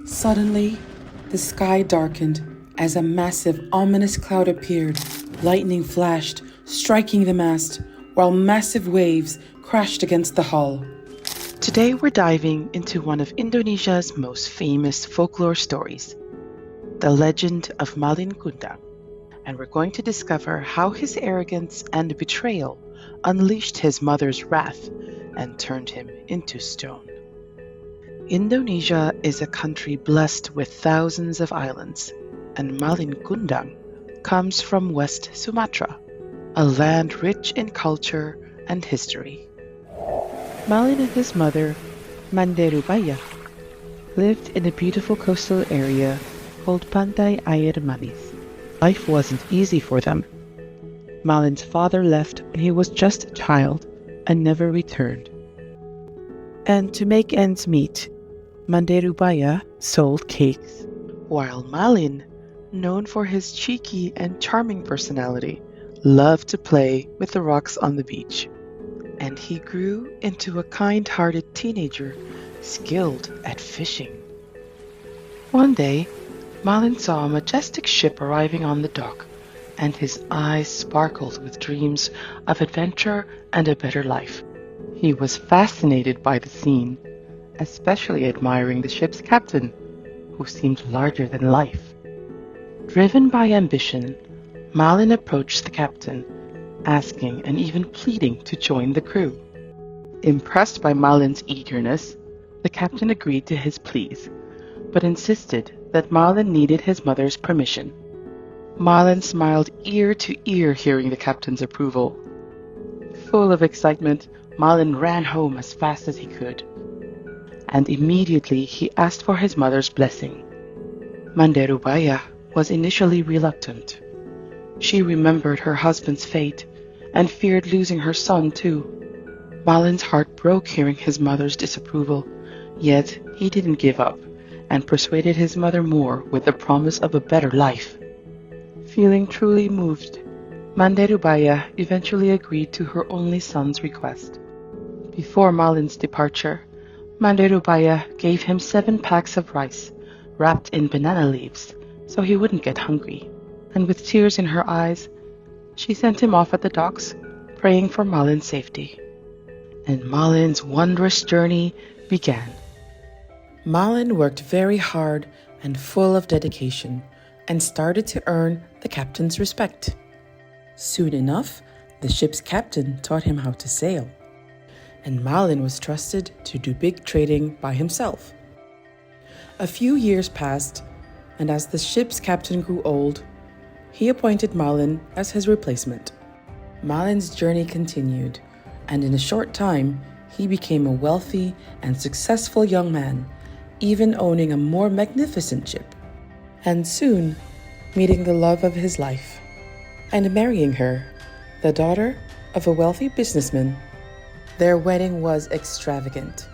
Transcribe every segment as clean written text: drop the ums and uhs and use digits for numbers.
Suddenly, the sky darkened as a massive, ominous cloud appeared. Lightning flashed, striking the mast, while massive waves crashed against the hull. Today we're diving into one of Indonesia's most famous folklore stories, the legend of Malin Kundang, and we're going to discover how his arrogance and betrayal unleashed his mother's wrath and turned him into stone. Indonesia is a country blessed with thousands of islands, and Malin Kundang comes from West Sumatra, a land rich in culture and history. Malin and his mother, Manderubaya, lived in a beautiful coastal area called Pantai Air Manis. Life wasn't easy for them. Malin's father left when he was just a child and never returned. And to make ends meet, Manderubaya sold cakes, while Malin, known for his cheeky and charming personality, loved to play with the rocks on the beach. And he grew into a kind-hearted teenager, skilled at fishing. One day, Malin saw a majestic ship arriving on the dock, and his eyes sparkled with dreams of adventure and a better life. He was fascinated by the scene, especially admiring the ship's captain, who seemed larger than life. Driven by ambition, Malin approached the captain, asking and even pleading to join the crew. Impressed by Malin's eagerness, the captain agreed to his pleas, but insisted that Malin needed his mother's permission. Malin smiled ear to ear hearing the captain's approval. Full of excitement, Malin ran home as fast as he could, and immediately he asked for his mother's blessing. Manderubaya was initially reluctant. She remembered her husband's fate and feared losing her son too. Malin's heart broke hearing his mother's disapproval, yet he didn't give up and persuaded his mother more with the promise of a better life. Feeling truly moved, Manderubaya eventually agreed to her only son's request. Before Malin's departure, Manderubaya gave him 7 packs of rice wrapped in banana leaves so he wouldn't get hungry, and with tears in her eyes, she sent him off at the docks, praying for Malin's safety. And Malin's wondrous journey began. Malin worked very hard and full of dedication, and started to earn the captain's respect. Soon enough, the ship's captain taught him how to sail, and Malin was trusted to do big trading by himself. A few years passed, and as the ship's captain grew old, he appointed Malin as his replacement. Malin's journey continued, and in a short time, he became a wealthy and successful young man, even owning a more magnificent ship, and soon meeting the love of his life and marrying her, the daughter of a wealthy businessman. Their wedding was extravagant,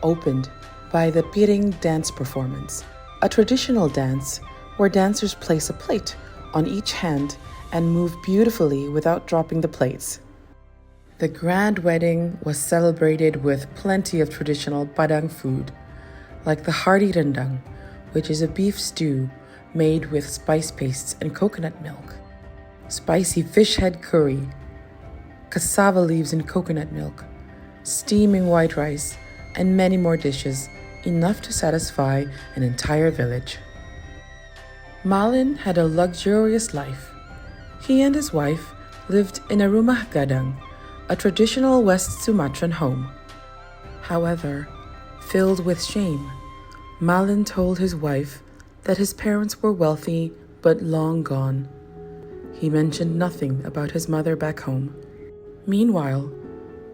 opened by the piring dance performance, a traditional dance where dancers place a plate on each hand and move beautifully without dropping the plates. The grand wedding was celebrated with plenty of traditional Padang food, like the hearty rendang, which is a beef stew made with spice pastes and coconut milk, spicy fish head curry, cassava leaves and coconut milk, steaming white rice, and many more dishes, enough to satisfy an entire village. Malin had a luxurious life. He and his wife lived in a rumah gadang, a traditional West Sumatran home. However, filled with shame, Malin told his wife that his parents were wealthy but long gone. He mentioned nothing about his mother back home. Meanwhile,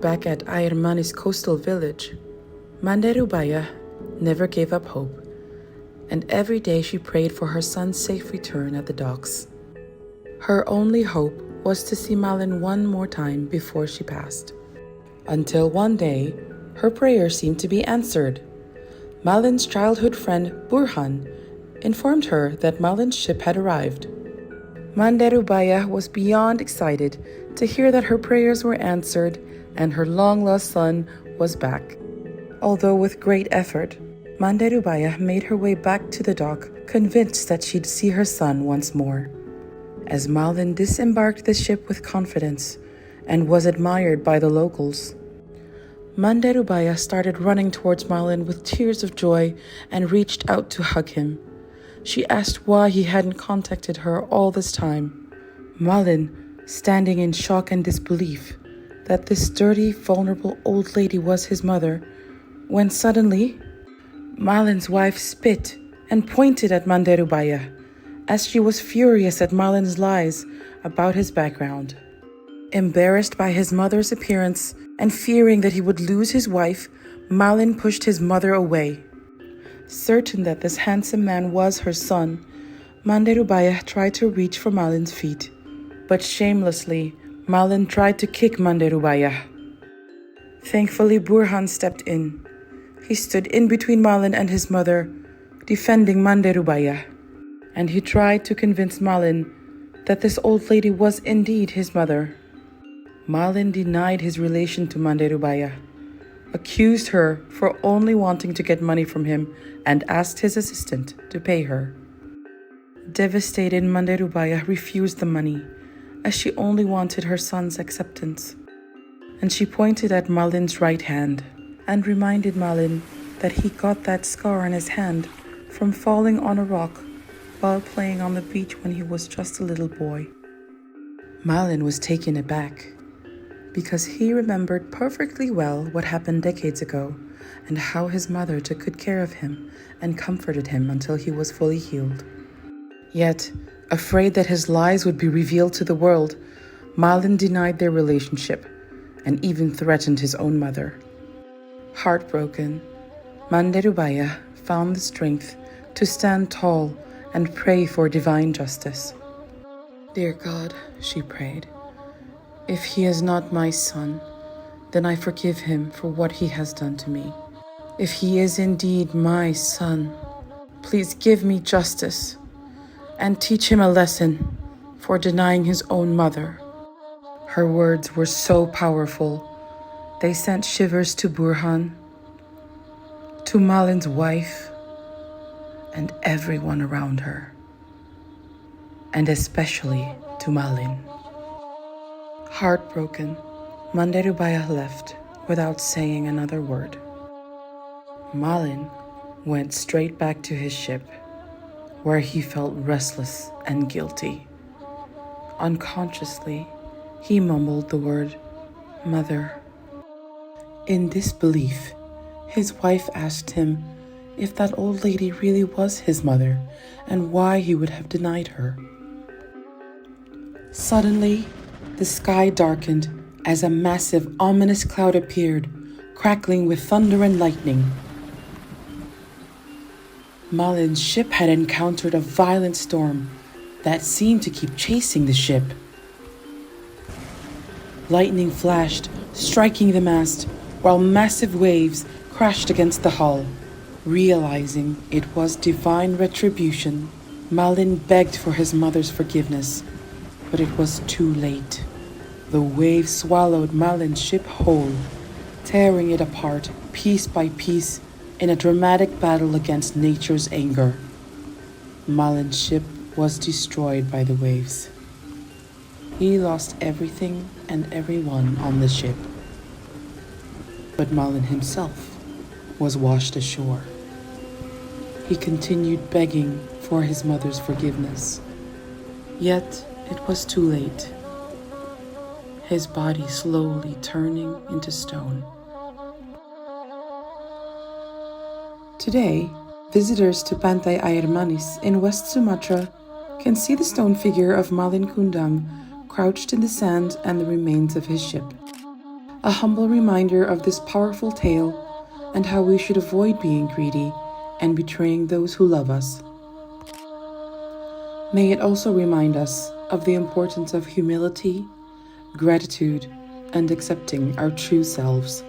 back at Air Manis coastal village, Manderubaya never gave up hope, and every day she prayed for her son's safe return at the docks. Her only hope was to see Malin one more time before she passed. Until one day, her prayer seemed to be answered. Malin's childhood friend Burhan informed her that Malin's ship had arrived. Manderubaya was beyond excited to hear that her prayers were answered and her long-lost son was back. Although with great effort, Manderubaya made her way back to the dock, convinced that she'd see her son once more. As Malin disembarked the ship with confidence and was admired by the locals, Manderubaya started running towards Malin with tears of joy and reached out to hug him. She asked why he hadn't contacted her all this time. Malin, standing in shock and disbelief that this dirty, vulnerable old lady was his mother, when suddenly Malin's wife spit and pointed at Manderubaya, as she was furious at Malin's lies about his background. Embarrassed by his mother's appearance and fearing that he would lose his wife, Malin pushed his mother away. Certain that this handsome man was her son, Manderubaya tried to reach for Malin's feet, but shamelessly, Malin tried to kick Manderubaya. Thankfully, Burhan stepped in. He stood in between Malin and his mother, defending Manderubaya, and he tried to convince Malin that this old lady was indeed his mother. Malin denied his relation to Manderubaya, accused her for only wanting to get money from him, and asked his assistant to pay her. Devastated, Manderubaya refused the money, as she only wanted her son's acceptance. And she pointed at Malin's right hand and reminded Malin that he got that scar on his hand from falling on a rock while playing on the beach when he was just a little boy. Malin was taken aback because he remembered perfectly well what happened decades ago and how his mother took good care of him and comforted him until he was fully healed. Yet, afraid that his lies would be revealed to the world, Malin denied their relationship and even threatened his own mother. Heartbroken, Manderubaya found the strength to stand tall and pray for divine justice. "Dear God," she prayed, "if he is not my son, then I forgive him for what he has done to me. If he is indeed my son, please give me justice and teach him a lesson for denying his own mother." Her words were so powerful, they sent shivers to Burhan, to Malin's wife, and everyone around her, and especially to Malin. Heartbroken, Manderubaya left without saying another word. Malin went straight back to his ship, where he felt restless and guilty. Unconsciously, he mumbled the word, "Mother." In disbelief, his wife asked him if that old lady really was his mother and why he would have denied her. Suddenly, the sky darkened as a massive, ominous cloud appeared, crackling with thunder and lightning. Malin's ship had encountered a violent storm that seemed to keep chasing the ship. Lightning flashed, striking the mast, while massive waves crashed against the hull. Realizing it was divine retribution, Malin begged for his mother's forgiveness, but it was too late. The waves swallowed Malin's ship whole, tearing it apart piece by piece in a dramatic battle against nature's anger. Malin's ship was destroyed by the waves. He lost everything and everyone on the ship. But Malin himself was washed ashore. He continued begging for his mother's forgiveness. Yet it was too late. His body slowly turning into stone. Today, visitors to Pantai Air Manis in West Sumatra can see the stone figure of Malin Kundang crouched in the sand and the remains of his ship. A humble reminder of this powerful tale and how we should avoid being greedy and betraying those who love us. May it also remind us of the importance of humility, gratitude, and accepting our true selves.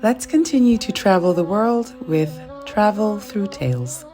Let's continue to travel the world with Travel Through Tales.